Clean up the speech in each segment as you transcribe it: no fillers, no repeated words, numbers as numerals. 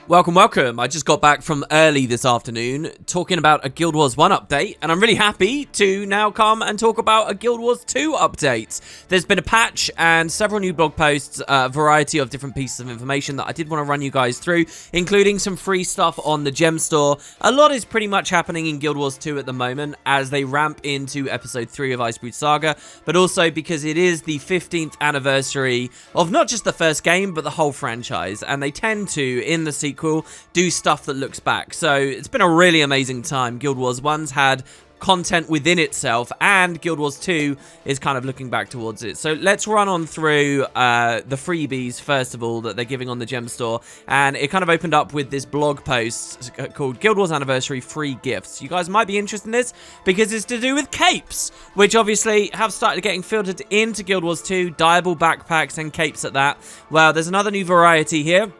Welcome, welcome. I just got back from early this afternoon talking about a Guild Wars 1 update, and I'm really happy to now come and talk about a Guild Wars 2 update. There's been a patch and several new blog posts, a variety of different pieces of information that I did want to run you guys through, including some free stuff on the gem store. A lot is pretty much happening in Guild Wars 2 at the moment as they ramp into episode 3 of Icebreed Saga, but also because it is the 15th anniversary of not just the first game, but the whole franchise, and they tend to, in the sequel, do stuff that looks back. So it's been a really amazing time. Guild Wars 1's had content within itself, and Guild Wars 2 is kind of looking back towards it. So let's run on through the freebies, first of all, that they're giving on the gem store. And it kind of opened up with this blog post called Guild Wars Anniversary Free Gifts. You guys might be interested in this because it's to do with capes, which obviously have started getting filtered into Guild Wars 2, dyeable backpacks and capes at that. Well, there's another new variety here.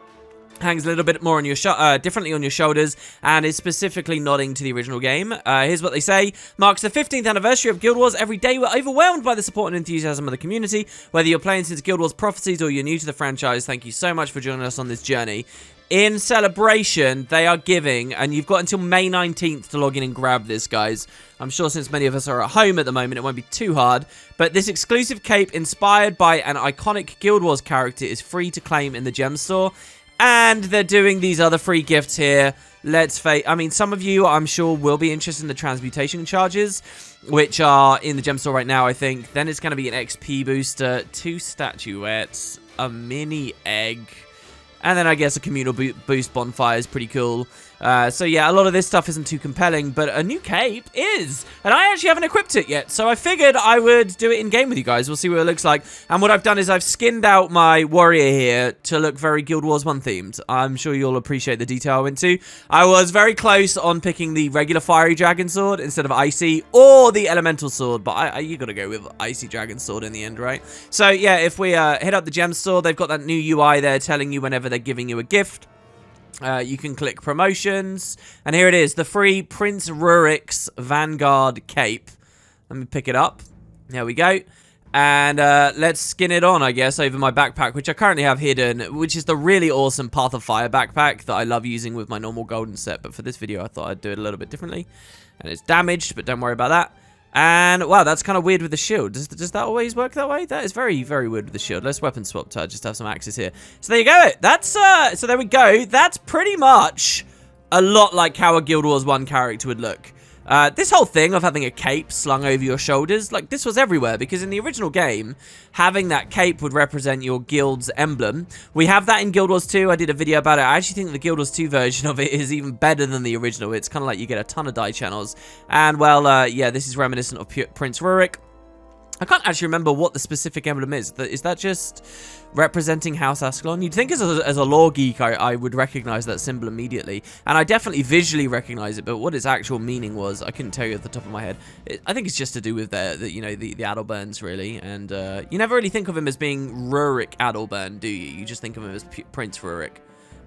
Hangs a little bit more on your differently on your shoulders, and is specifically nodding to the original game. Here's what they say. Marks the 15th anniversary of Guild Wars. Every day we're overwhelmed by the support and enthusiasm of the community. Whether you're playing since Guild Wars Prophecies or you're new to the franchise, thank you so much for joining us on this journey. In celebration, they are giving, and you've got until May 19th to log in and grab this, guys. I'm sure since many of us are at home at the moment, it won't be too hard. But this exclusive cape inspired by an iconic Guild Wars character is free to claim in the gem store. And they're doing these other free gifts here. Let's face, I mean, some of you, I'm sure, will be interested in the transmutation charges, which are in the gem store right now, I think. Then it's going to be an XP booster, 2 statuettes, a mini egg, and then I guess a communal boost bonfire is pretty cool. So yeah, a lot of this stuff isn't too compelling, but a new cape is. And I actually haven't equipped it yet, so I figured I would do it in-game with you guys. We'll see what it looks like. And what I've done is I've skinned out my warrior here to look very Guild Wars 1 themed. I'm sure you'll appreciate the detail I went to. I was very close on picking the regular fiery dragon sword instead of icy, or the elemental sword, but you gotta go with icy dragon sword in the end, right? So yeah, if we hit up the gem store, they've got that new UI there telling you whenever they're giving you a gift. You can click promotions, and here it is, the free Prince Rurik's Vanguard cape. Let me pick it up. There we go. And let's skin it on, I guess, over my backpack, which I currently have hidden, which is the really awesome Path of Fire backpack that I love using with my normal golden set. But for this video, I thought I'd do it a little bit differently. And it's damaged, but don't worry about that. And, wow, that's kind of weird with the shield. Does that always work that way? That is very, very weird with the shield. Let's weapon swap to just have some axes here. So there you go. That's, so there we go. That's pretty much a lot like how a Guild Wars 1 character would look. This whole thing of having a cape slung over your shoulders, like, this was everywhere, because in the original game, having that cape would represent your guild's emblem. We have that in Guild Wars 2. I did a video about it. I actually think the Guild Wars 2 version of it is even better than the original. It's kind of like you get a ton of die channels. And, well, yeah, this is reminiscent of Prince Rurik. I can't actually remember what the specific emblem is. Is that just representing House Ascalon? You'd think as a lore geek, I would recognize that symbol immediately. And I definitely visually recognize it, but what its actual meaning was, I couldn't tell you at the top of my head. I think it's just to do with the Adalburns, really. And you never really think of him as being Rurik Adalburn, do you? You just think of him as Prince Rurik.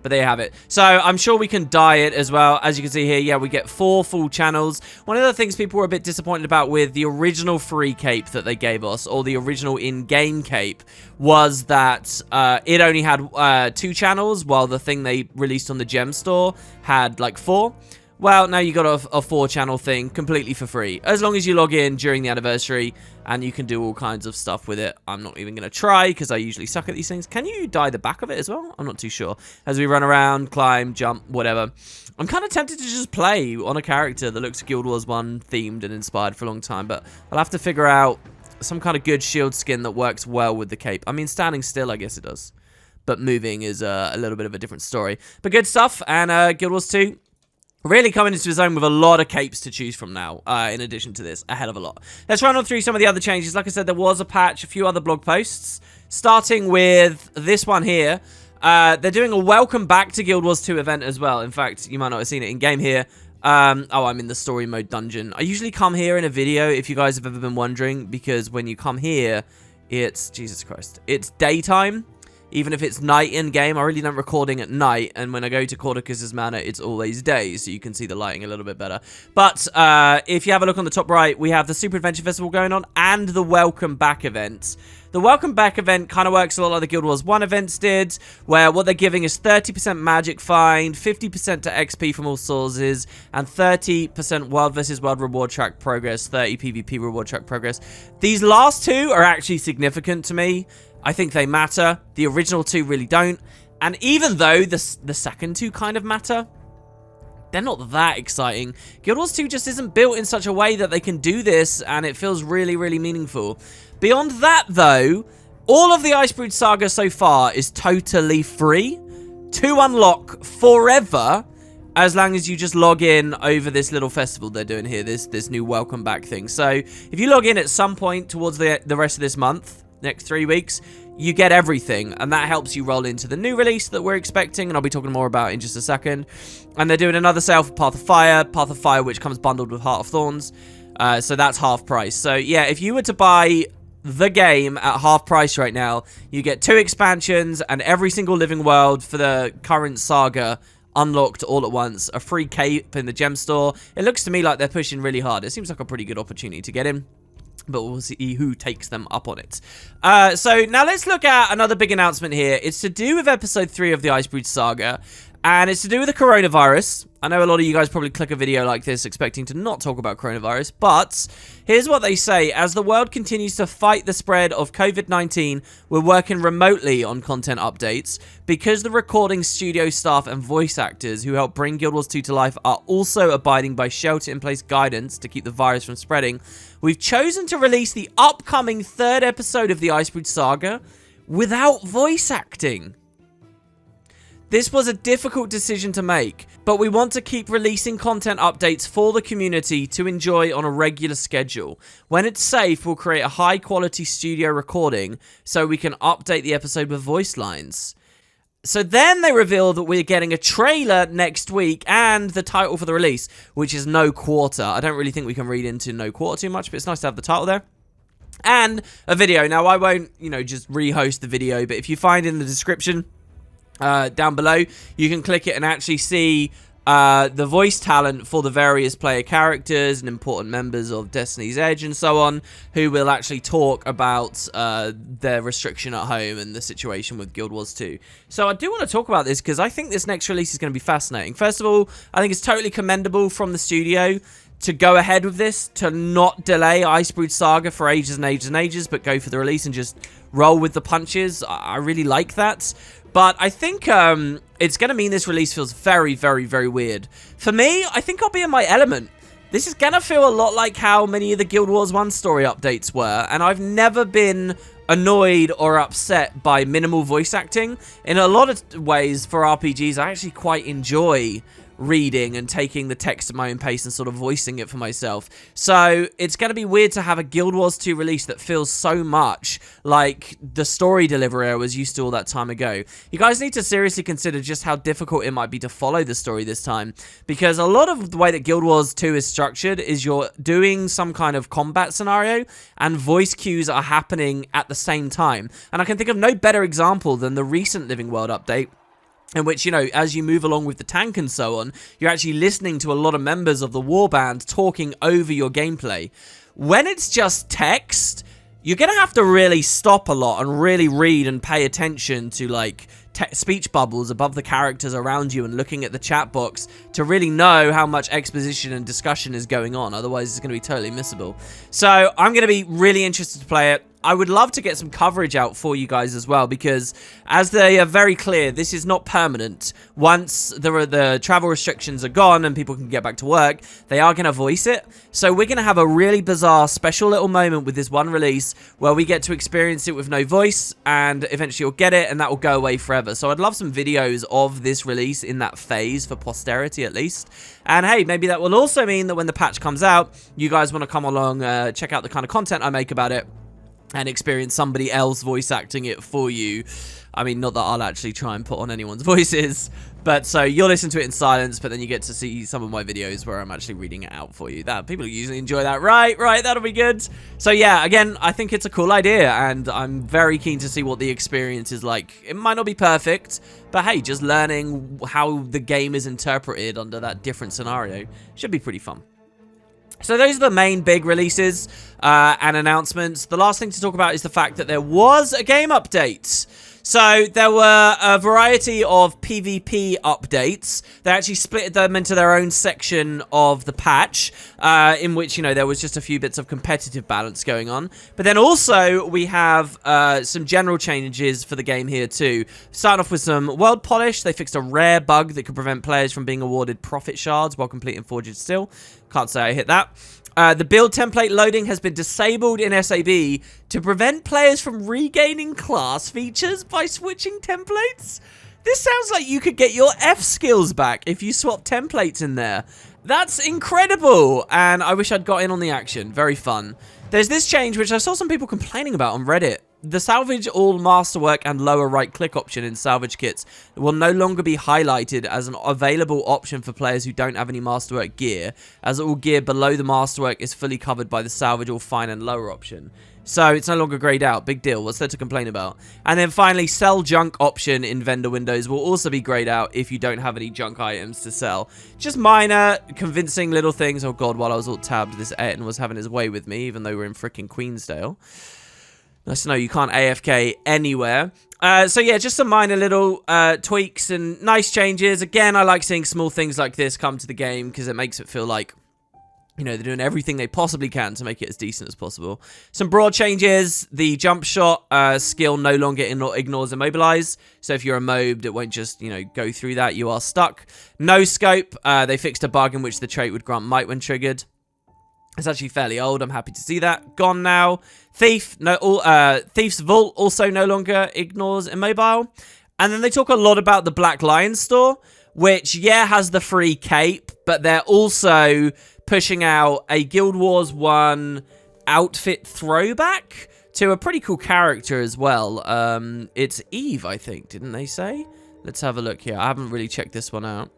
But there you have it. So I'm sure we can dye it as well. As you can see here, yeah, we get 4 full channels. One of the things people were a bit disappointed about with the original free cape that they gave us, or the original in-game cape, was that it only had 2 channels, while the thing they released on the gem store had like 4. Well, now you got a 4-channel thing completely for free, as long as you log in during the anniversary, and you can do all kinds of stuff with it. I'm not even going to try, because I usually suck at these things. Can you dye the back of it as well? I'm not too sure. As we run around, climb, jump, whatever. I'm kind of tempted to just play on a character that looks Guild Wars 1 themed and inspired for a long time, but I'll have to figure out some kind of good shield skin that works well with the cape. I mean, standing still, I guess it does, but moving is a little bit of a different story. But good stuff, and Guild Wars 2... really coming into his own with a lot of capes to choose from now, in addition to this, a hell of a lot. Let's run on through some of the other changes. Like I said, there was a patch, a few other blog posts, starting with this one here. They're doing a welcome back to Guild Wars 2 event as well. In fact, you might not have seen it in-game here. Oh, I'm in the story mode dungeon. I usually come here in a video, if you guys have ever been wondering, because when you come here, it's, Jesus Christ, it's daytime. even if it's night in game. I really don't recording at night, and when I go to Cordicus's Manor, it's always day, so you can see the lighting a little bit better. But if you have a look on the top right, we have the Super Adventure Festival going on and the Welcome Back event. The Welcome Back event kind of works a lot like the Guild Wars 1 events did, where what they're giving is 30% magic find, 50% to XP from all sources, and 30% World vs. World reward track progress, 30 PvP reward track progress. These last two are actually significant to me. I think they matter. The original two really don't. And even though the second two kind of matter, they're not that exciting. Guild Wars 2 just isn't built in such a way that they can do this, and it feels really, really meaningful. Beyond that, though, all of the Icebrood Saga so far is totally free to unlock forever, as long as you just log in over this little festival they're doing here, this new Welcome Back thing. So if you log in at some point towards the rest of this month, next 3 weeks, you get everything, and that helps you roll into the new release that we're expecting, and I'll be talking more about in just a second. And they're doing another sale for Path of Fire, which comes bundled with Heart of Thorns, so that's half price. So yeah, if you were to buy the game at half price right now, you get 2 expansions and every single living world for the current saga unlocked all at once, a free cape in the gem store. It looks to me like they're pushing really hard. It seems like a pretty good opportunity to get in, but we'll see who takes them up on it. So now let's look at another big announcement here. It's to do with episode 3 of the Icebrood Saga, and it's to do with the coronavirus. I know a lot of you guys probably click a video like this expecting to not talk about coronavirus, but here's what they say. As the world continues to fight the spread of COVID-19, we're working remotely on content updates. Because the recording studio staff and voice actors who help bring Guild Wars 2 to life are also abiding by shelter-in-place guidance to keep the virus from spreading, we've chosen to release the upcoming 3rd episode of the Icebrood Saga without voice acting. This was a difficult decision to make, but we want to keep releasing content updates for the community to enjoy on a regular schedule. When it's safe, we'll create a high-quality studio recording so we can update the episode with voice lines. So then they reveal that we're getting a trailer next week and the title for the release, which is No Quarter. I don't really think we can read into No Quarter too much, but it's nice to have the title there. And a video. Now, I won't, just rehost the video, but if you find in the description down below, you can click it and actually see the voice talent for the various player characters and important members of Destiny's Edge and so on, who will actually talk about their restriction at home and the situation with Guild Wars 2. So I do want to talk about this because I think this next release is going to be fascinating. First of all, I think it's totally commendable from the studio to go ahead with this, to not delay Icebrood Saga for ages and ages and ages, but go for the release and just roll with the punches. I really like that. But I think it's going to mean this release feels very, very, very weird. For me, I think I'll be in my element. This is going to feel a lot like how many of the Guild Wars 1 story updates were, and I've never been annoyed or upset by minimal voice acting. In a lot of ways, for RPGs, I actually quite enjoy reading and taking the text at my own pace and sort of voicing it for myself. So it's going to be weird to have a Guild Wars 2 release that feels so much like the story delivery I was used to all that time ago. You guys need to seriously consider just how difficult it might be to follow the story this time, because a lot of the way that Guild Wars 2 is structured is you're doing some kind of combat scenario and voice cues are happening at the same time. And I can think of no better example than the recent Living World update, in which, as you move along with the tank and so on, you're actually listening to a lot of members of the warband talking over your gameplay. When it's just text, you're going to have to really stop a lot and really read and pay attention to, speech bubbles above the characters around you and looking at the chat box to really know how much exposition and discussion is going on. Otherwise, it's going to be totally missable. So I'm going to be really interested to play it. I would love to get some coverage out for you guys as well, because as they are very clear, this is not permanent. Once the travel restrictions are gone and people can get back to work, they are going to voice it. So we're going to have a really bizarre, special little moment with this one release where we get to experience it with no voice, and eventually you'll get it, and that will go away forever. So I'd love some videos of this release in that phase for posterity at least. And hey, maybe that will also mean that when the patch comes out, you guys want to come along, check out the kind of content I make about it, and experience somebody else voice acting it for you. I mean, not that I'll actually try and put on anyone's voices, but so you'll listen to it in silence, but then you get to see some of my videos where I'm actually reading it out for you. That people usually enjoy that. Right, that'll be good. So yeah, again, I think it's a cool idea, and I'm very keen to see what the experience is like. It might not be perfect, but hey, just learning how the game is interpreted under that different scenario should be pretty fun. So those are the main big releases and announcements. The last thing to talk about is the fact that there was a game update. So there were a variety of PvP updates. They actually split them into their own section of the patch, in which, you know, there was just a few bits of competitive balance going on. But then also we have some general changes for the game here too. Starting off with some world polish. They fixed a rare bug that could prevent players from being awarded profit shards while completing Forged Steel. Can't say I hit that. The build template loading has been disabled in SAB to prevent players from regaining class features by switching templates. This sounds like you could get your F skills back if you swap templates in there. That's incredible, and I wish I'd got in on the action. Very fun. There's this change which I saw some people complaining about on Reddit. The salvage all masterwork and lower right click option in salvage kits will no longer be highlighted as an available option for players who don't have any masterwork gear, as all gear below the masterwork is fully covered by the salvage all fine and lower option. So it's no longer grayed out. Big deal. What's there to complain about? And then finally, sell junk option in vendor windows will also be grayed out if you don't have any junk items to sell. Just minor, convincing little things. Oh god, while I was all tabbed, this Ayrton was having his way with me, even though we're in freaking Queensdale. Nice to know you can't AFK anywhere. So yeah, just some minor little tweaks and nice changes. Again, I like seeing small things like this come to the game because it makes it feel like, you know, they're doing everything they possibly can to make it as decent as possible. Some broad changes. The jump shot skill no longer ignores immobilize. So if you're immobed, it won't just, you know, go through that. You are stuck. No scope. They fixed a bug in which the trait would grant might when triggered. It's actually fairly old. I'm happy to see that. Gone now. Thief. Thief's Vault also no longer ignores immobile. And then they talk a lot about the Black Lion store, which, yeah, has the free cape, but they're also pushing out a Guild Wars 1 outfit throwback to a pretty cool character as well. It's Eve, I think, didn't they say? Let's have a look here. I haven't really checked this one out.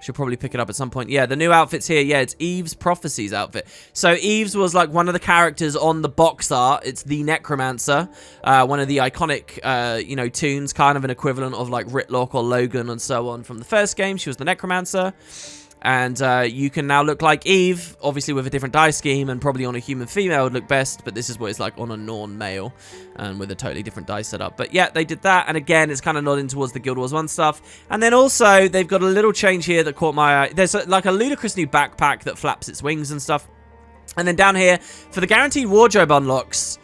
Should probably pick it up at some point. Yeah, the new outfit's here. Yeah, it's Eve's Prophecies outfit. So Eve's was like one of the characters on the box art. It's the Necromancer, one of the iconic, you know, tunes, kind of an equivalent of like Ritlock or Logan and so on from the first game. She was the Necromancer. And you can now look like Eve, obviously with a different dye scheme, and probably on a human female would look best, but this is what it's like on a Norn male, and with a totally different dye setup. But yeah, they did that, and again, it's kind of nodding towards the Guild Wars 1 stuff. And then also, they've got a little change here that caught my eye. There's like a ludicrous new backpack that flaps its wings and stuff. And then down here, for the guaranteed wardrobe unlocks,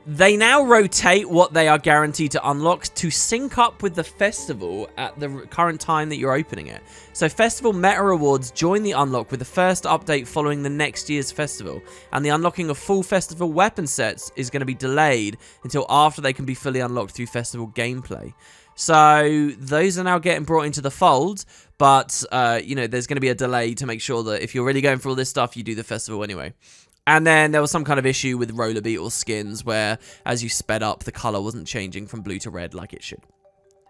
they now rotate what they are guaranteed to unlock to sync up with the festival at the current time that you're opening it. So festival meta rewards join the unlock with the first update following the next year's festival, and the unlocking of full festival weapon sets is going to be delayed until after they can be fully unlocked through festival gameplay. So those are now getting brought into the fold, but you know, there's going to be a delay to make sure that if you're really going for all this stuff, you do the festival anyway. And then there was some kind of issue with roller beetle skins where as you sped up, the color wasn't changing from blue to red like it should.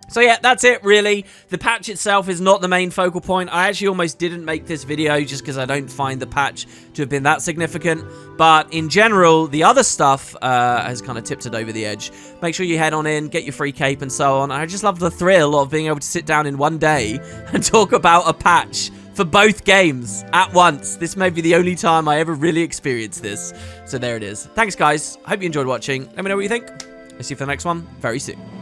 So yeah, that's it really. The patch itself is not the main focal point. I actually almost didn't make this video just because I don't find the patch to have been that significant. But in general, the other stuff has kind of tipped it over the edge. Make sure you head on in, get your free cape and so on. I just love the thrill of being able to sit down in one day and talk about a patch for both games at once. This may be the only time I ever really experienced this. So there it is. Thanks, guys. Hope you enjoyed watching. Let me know what you think. I'll see you for the next one very soon.